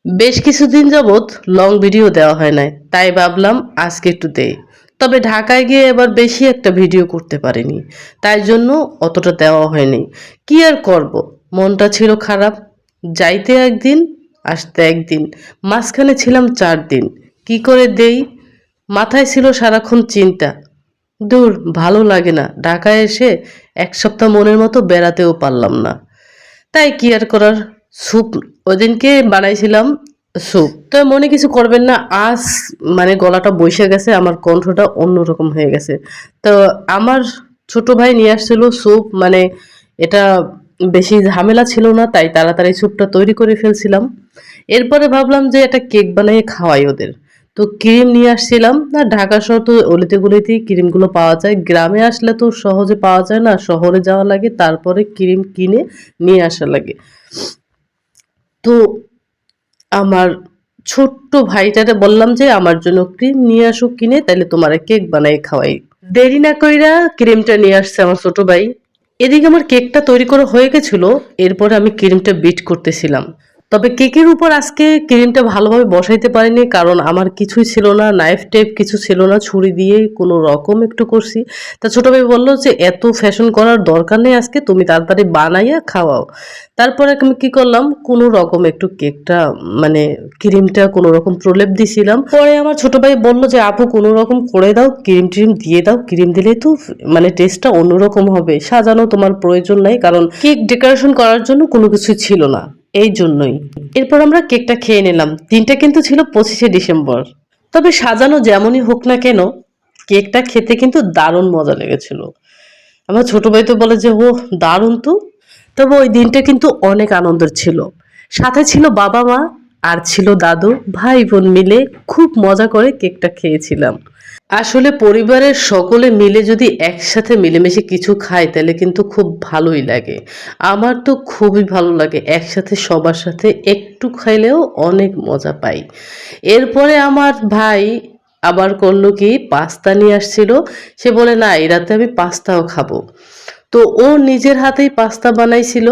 বেশ কিছুদিন যাবৎ লং ভিডিও দেওয়া হয় নাই, তাই ভাবলাম আজকে একটু দেই। তবে ঢাকায় গিয়ে এবার বেশি একটা ভিডিও করতে পারিনি, তাই জন্য অতটা দেওয়া হয়নি। কি আর করব, মনটা ছিল খারাপ। যাইতে একদিন, আসতে একদিন, মাঝখানে ছিলাম 4 দিন। কি করে দেই, মাথায় ছিল সারাক্ষণ চিন্তা। দূর, ভালো লাগে না ঢাকায় এসে। 1 সপ্তাহ মনের মতো বেড়াতেও পারলাম না। তাই কি আর করার, স্যুপ ওদিনকে বানাইছিলাম। স্যুপ তো মনে কিছু করবেন না, আজ মানে গলাটা বসে গেছে, আমার কণ্ঠটা অন্যরকম হয়ে গেছে। তো আমার ছোট ভাই নিয়ে আসছিল স্যুপ, মানে এটা বেশি ঝামেলা ছিল না, তাই তাড়াতাড়ি স্যুপটা তৈরি করে ফেলছিলাম। এরপরে ভাবলাম যে একটা কেক বানিয়ে খাওয়াই ওদের। তো ক্রিম নিয়ে আসছিলাম না, ঢাকা শহর তো অলিতে গলিতেই ক্রিমগুলো পাওয়া যায়, গ্রামে আসলে তো সহজে পাওয়া যায় না, শহরে যাওয়া লাগে, তারপরে ক্রিম কিনে নিয়ে আসা লাগে। তো আমার ছোট্ট ভাইটারে বললাম যে আমার জন্য ক্রিম নিয়ে আসো কিনে, তাইলে তোমারে কেক বানাই খাওয়াই। দেরি না কইরা ক্রিমটা নিয়ে আসছে আমার ছোট ভাই। এদিকে আমার কেকটা তৈরি করা হয়ে গেছিল, এরপরে আমি ক্রিমটা বিট করতেছিলাম। তবে কেকের উপর আজকে ক্রিমটা ভালোভাবে বসাইতে পারিনি, কারণ আমার কিছুই ছিল না, নাইফ টেপ কিছু ছিল না, ছুরি দিয়ে কোনো রকম একটু করছি। তা ছোট ভাই বলল যে এত ফ্যাশন করার দরকার নেই, আজকে তুমি তাড়াতাড়ি বানাইয়া খাওয়াও। তারপরে আমি কি করলাম, কোনো রকম একটু কেকটা মানে ক্রিমটা কোনো রকম প্রলেপ দিছিলাম। পরে আমার ছোট ভাই বলল যে আপু কোনো রকম করে দাও, ক্রিম ট্রিম দিয়ে দাও, ক্রিম দিলেই তো মানে টেস্টটা অন্যরকম হবে, সাজানো তোমার প্রয়োজন নাই, কারণ কেক ডেকোরেশন করার জন্য কোনো কিছু ছিল না, এই জন্যই। এরপর আমরা কেকটা খেয়ে নিলাম। দিনটা কিন্তু ছিল 25শে ডিসেম্বর। তবে সাজানো যেমনই হোক না কেন, কেকটা খেতে কিন্তু দারুণ মজা লেগেছিল। আমার ছোট ভাই তো বলে যে ও দারুণ তো। তবে ওই দিনটা কিন্তু অনেক আনন্দের ছিল। সাথে ছিল বাবা মা, আর ছিল দাদু, ভাই বোন মিলে খুব মজা করে কেকটা খেয়েছিলাম। আসলে পরিবারের সকলে মিলে যদি একসাথে মিলেমিশে কিছু খায় তাহলে কিন্তু খুব ভালোই লাগে। আমার তো খুবই ভালো লাগে, একসাথে সবার সাথে একটু খাইলেও অনেক মজা পাই। এরপরে আমার ভাই আবার করলো কি, পাস্তা নিয়ে আসছিল। সে বলে না, এই রাতে আমি পাস্তাও খাবো। তো ও নিজের হাতেই পাস্তা বানাইছিল।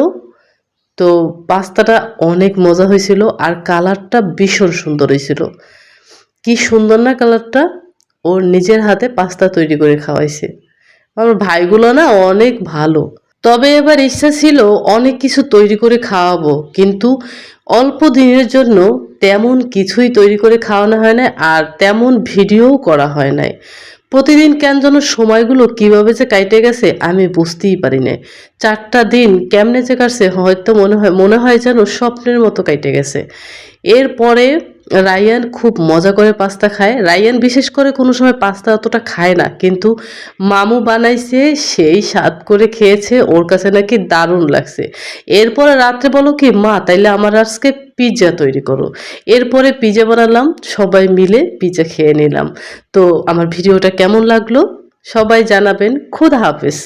তো পাস্তাটা অনেক মজা হয়েছিল, আর কালারটা ভীষণ সুন্দর হয়েছিল। কি সুন্দর না কালারটা! ওর নিজের হাতে পাস্তা তৈরি করে খাওয়াইছে। আমার ভাইগুলো না অনেক ভালো। তবে এবার ইচ্ছা ছিল অনেক কিছু তৈরি করে খাওয়াবো, কিন্তু অল্প দিনের জন্য তেমন কিছুই তৈরি করে খাওয়ানো হয় না, আর তেমন ভিডিওও করা হয় নাই। প্রতিদিন কেন যেন সময়গুলো কিভাবে যে কাইটে গেছে আমি বুঝতেই পারি না। 4টা দিন কেমনে যে কাটছে হয়তো মনে হয় যেন স্বপ্নের মতো কাইটে গেছে। এরপরে রায়ান খুব মজা করে পাস্তা খায়। রায়ান বিশেষ করে কোনো সময় পাস্তা অতটা খায় না, কিন্তু মামু বানাইছে, সেই স্বাদ করে খেয়েছে, ওর কাছে নাকি দারুণ লাগছে। এরপরে রাত্রে বলো কি মা তাইলে আমার আজকে পিৎজা তৈরি করো। এরপরে পিৎজা বানালাম, সবাই মিলে পিৎজা খেয়ে নিলাম। তো আমার ভিডিওটা কেমন লাগলো সবাই জানাবেন। খোদা হাফেজ।